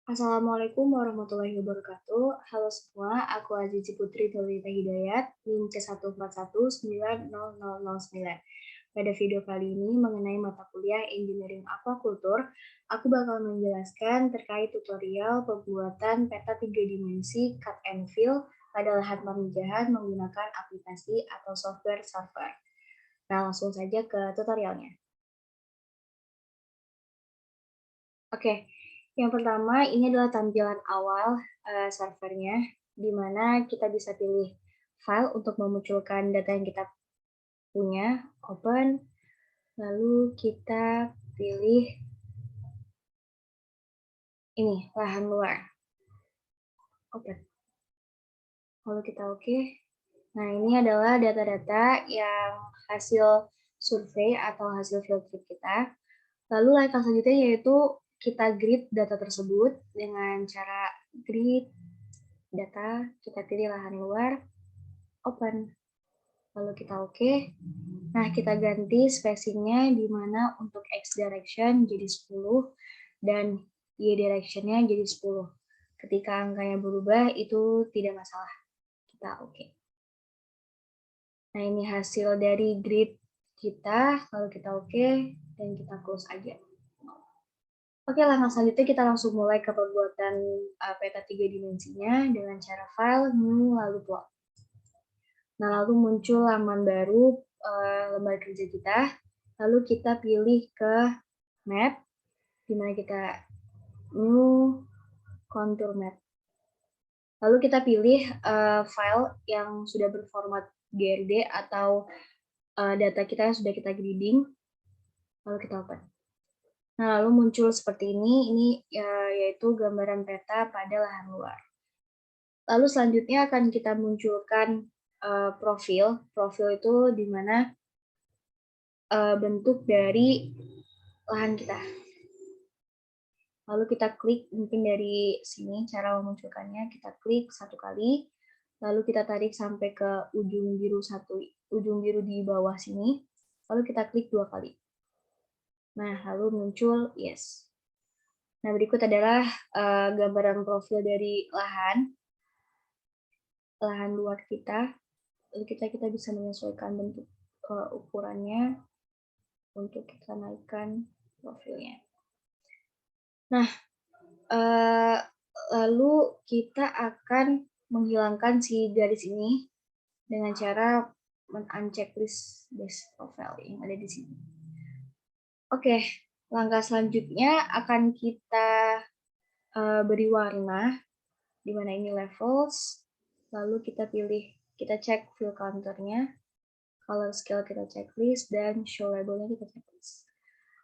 Assalamualaikum warahmatullahi wabarakatuh. Halo semua, aku Azizi Putri Nurita Hidayat, NIM C141900009. Pada video kali ini mengenai mata kuliah Engineering Aquaculture, aku bakal menjelaskan terkait tutorial pembuatan peta 3 dimensi cut and fill pada lahan pemijahan menggunakan aplikasi atau software server. Nah, langsung saja ke tutorialnya. Oke, yang pertama ini adalah tampilan awal servernya, di mana kita bisa pilih file untuk memunculkan data yang kita punya, open, lalu kita pilih ini, lahan luar, open. Lalu kita oke. Nah, ini adalah data-data yang hasil survei atau hasil field trip kita. Lalu langkah selanjutnya yaitu kita grid data tersebut dengan cara grid data, kita pilih lahan luar, open. Lalu kita oke. Nah, kita ganti spacing-nya di mana untuk X direction jadi 10 dan Y direction-nya jadi 10. Ketika angkanya berubah itu tidak masalah. Kita oke. Nah, ini hasil dari grid kita, lalu kita oke dan kita close aja. Oke, langkah selanjutnya kita langsung mulai ke pembuatan peta 3 dimensinya dengan cara file, new, lalu plot. Nah, lalu muncul halaman baru lembar kerja kita. Lalu kita pilih ke map, di mana kita new contour map. Lalu kita pilih file yang sudah berformat GRD atau data kita yang sudah kita gridding. Lalu kita open. Nah, lalu muncul seperti ini yaitu gambaran peta pada lahan luar. Lalu selanjutnya akan kita munculkan profil. Profil itu di mana bentuk dari lahan kita. Lalu kita klik mungkin dari sini cara memunculkannya, kita klik satu kali, lalu kita tarik sampai ke ujung biru di bawah sini, lalu kita klik 2 kali. Nah, lalu muncul yes. Nah, berikut adalah gambaran profil dari lahan luar kita. Lalu kita bisa menyesuaikan bentuk ukurannya untuk kita naikkan profilnya. Nah, lalu kita akan menghilangkan si garis ini dengan cara men-uncheck list base profile yang ada di sini. Oke, langkah selanjutnya akan kita beri warna, di mana ini levels, lalu kita cek fill counter-nya, color scale kita checklist, dan show label-nya kita checklist.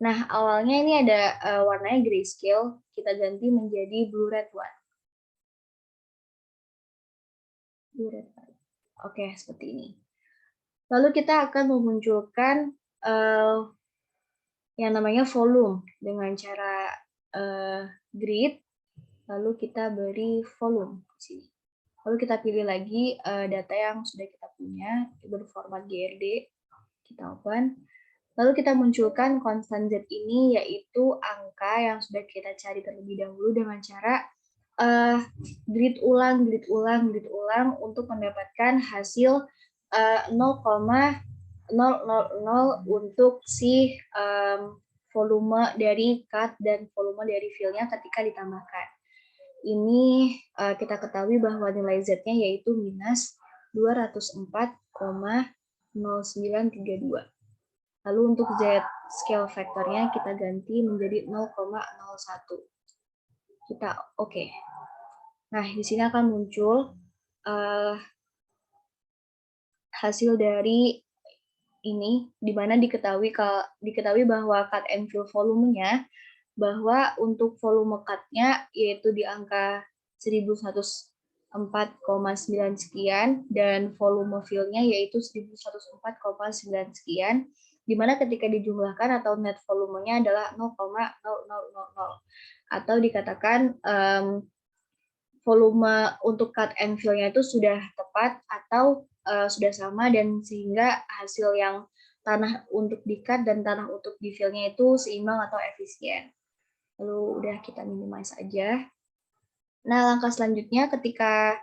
Nah, awalnya ini ada warnanya grayscale, kita ganti menjadi blue red one. Blue red one. Oke, seperti ini. Lalu kita akan memunculkan yang namanya volume dengan cara grid, lalu kita beri volume di sini. Lalu kita pilih lagi data yang sudah kita punya berformat GRD, kita open. Lalu kita munculkan konstan Z ini, yaitu angka yang sudah kita cari terlebih dahulu dengan cara grid ulang untuk mendapatkan hasil 0,000 untuk si volume dari cut dan volume dari fill-nya ketika ditambahkan. Ini kita ketahui bahwa nilai Z-nya yaitu minus 204,0932. Lalu untuk Z scale factor-nya kita ganti menjadi 0,01. Kita oke. Nah, di sini akan muncul hasil dari ini, di mana diketahui bahwa cut and fill volumenya, bahwa untuk volume cut-nya yaitu di angka 1104,9 sekian, dan volume fill-nya yaitu 1104,9 sekian, di mana ketika dijumlahkan atau net volumenya adalah 0,0000, atau dikatakan volume untuk cut and fill-nya itu sudah tepat atau sudah sama, dan sehingga hasil yang tanah untuk di-cut dan tanah untuk di fill-nya itu seimbang atau efisien. Lalu udah kita minimize aja. Nah, langkah selanjutnya ketika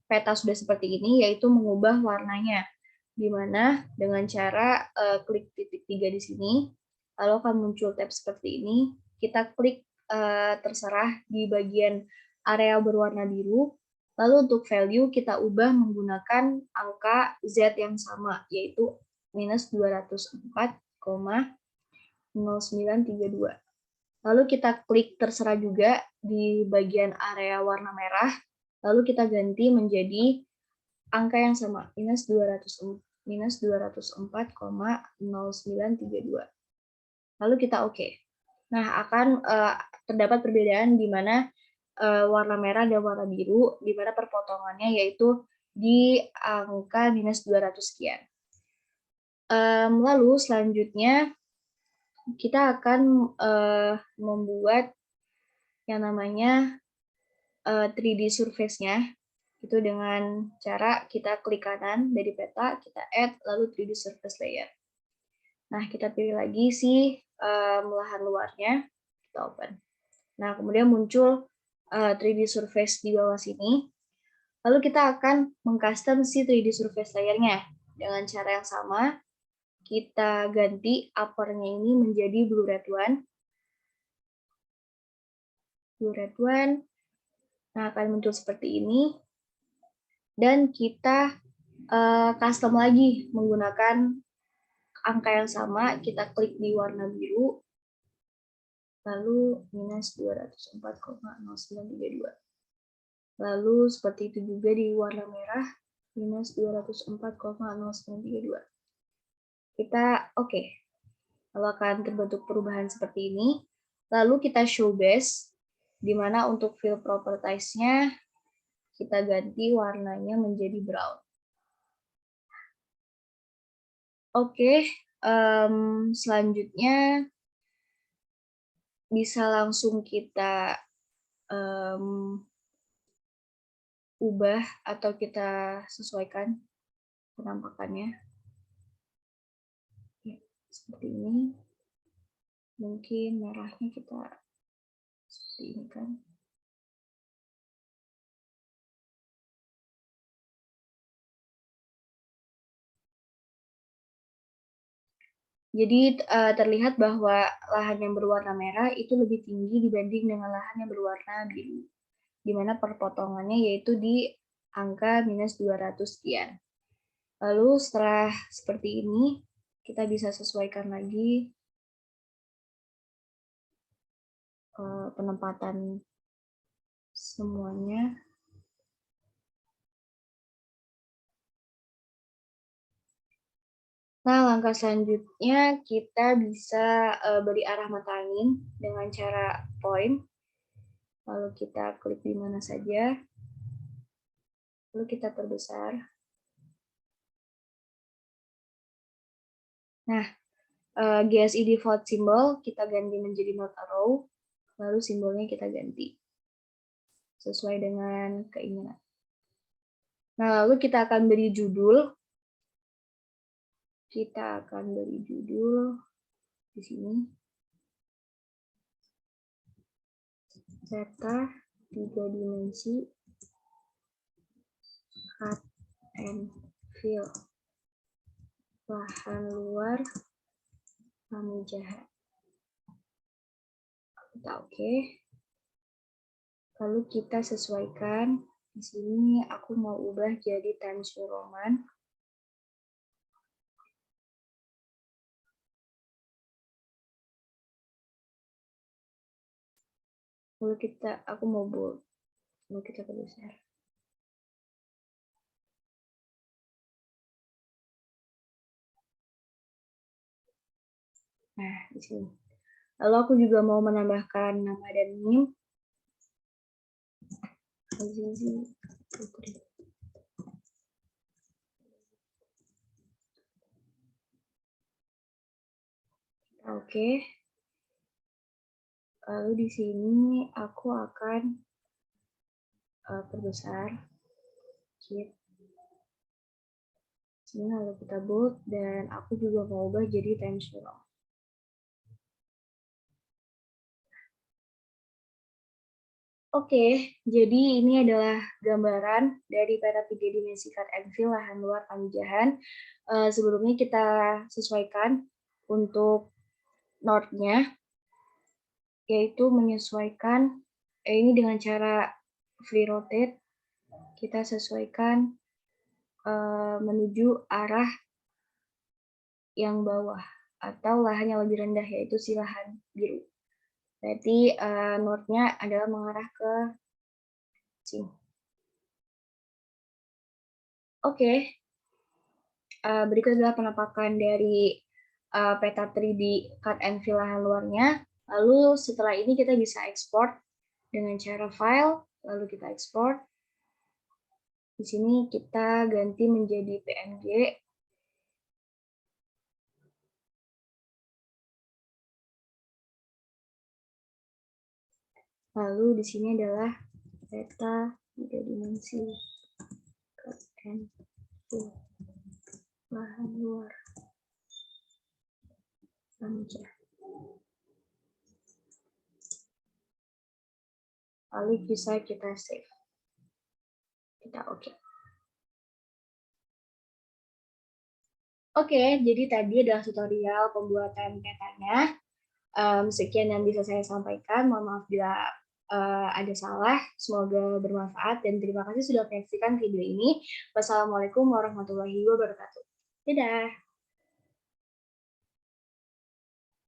peta sudah seperti ini, yaitu mengubah warnanya. Di mana dengan cara klik titik 3 di sini, lalu akan muncul tab seperti ini. Kita klik terserah di bagian area berwarna biru. Lalu untuk value kita ubah menggunakan angka Z yang sama, yaitu minus 204,0932. Lalu kita klik terserah juga di bagian area warna merah, lalu kita ganti menjadi angka yang sama, minus 204,0932. Lalu kita oke. Nah, akan terdapat perbedaan di mana warna merah dan warna biru, di mana perpotongannya yaitu di angka minus 200 sekian. Lalu selanjutnya kita akan membuat yang namanya 3D surface-nya, itu dengan cara kita klik kanan dari peta, kita add, lalu 3D surface layer. Nah, kita pilih lagi si lahan luarnya, kita open. Nah, kemudian muncul 3D surface di bawah sini. Lalu kita akan mengcustom si 3D surface layer-nya. Dengan cara yang sama, kita ganti upper-nya ini menjadi blue red one. Blue red one. Nah, akan muncul seperti ini. Dan kita custom lagi menggunakan angka yang sama, kita klik di warna biru, lalu minus 204,0932. Lalu seperti itu juga di warna merah, minus 204,0932. Kita oke. Lalu akan terbentuk perubahan seperti ini. Lalu kita show base, di mana untuk fill properties-nya kita ganti warnanya menjadi brown. Oke, selanjutnya bisa langsung kita ubah atau kita sesuaikan penampakannya. Ya, seperti ini. Mungkin merahnya kita seperti ini kan. Jadi terlihat bahwa lahan yang berwarna merah itu lebih tinggi dibanding dengan lahan yang berwarna biru, di mana perpotongannya yaitu di angka minus 200 sekian. Lalu setelah seperti ini, kita bisa sesuaikan lagi penempatan semuanya. Nah, langkah selanjutnya kita bisa beri arah mata angin dengan cara point. Lalu kita klik di mana saja. Lalu kita perbesar. Nah, GSI default symbol kita ganti menjadi not arrow. Lalu simbolnya kita ganti sesuai dengan keinginan. Nah, lalu kita akan beri judul. Kita akan beri judul di sini. Peta 3 dimensi cut and fill. Lahan luar kami jahat. Kita oke. Lalu kita sesuaikan. Di sini aku mau ubah jadi Times New Roman. Lalu aku mau bold. Lalu kita perbesar. Nah, di sini. Lalu aku juga mau menambahkan nama dan NIM. Azizi Putri. Oke. Lalu di sini aku akan perbesar. Sini lalu kita bold dan aku juga mau ubah jadi Times New Roman. Oke, jadi ini adalah gambaran dari peta 3 dimensi cut and fill lahan luar Pamijahan. Sebelumnya kita sesuaikan untuk north-nya, yaitu menyesuaikan ini dengan cara free rotate, kita sesuaikan menuju arah yang bawah atau lahan yang lebih rendah, yaitu si lahan biru. Berarti north-nya adalah mengarah ke sini. Oke, berikut adalah penampakan dari peta 3D cut and fill lahan luarnya. Lalu setelah ini kita bisa ekspor dengan cara file, lalu kita ekspor. Di sini kita ganti menjadi PNG. Lalu di sini adalah peta 3 dimensi cut and fill lahan luar Pamijahan. Lalu bisa kita save. Kita oke. Oke, jadi tadi adalah tutorial pembuatan petanya. Sekian yang bisa saya sampaikan. Mohon maaf bila ada salah. Semoga bermanfaat dan terima kasih sudah menyaksikan video ini. Wassalamualaikum warahmatullahi wabarakatuh. Dadah.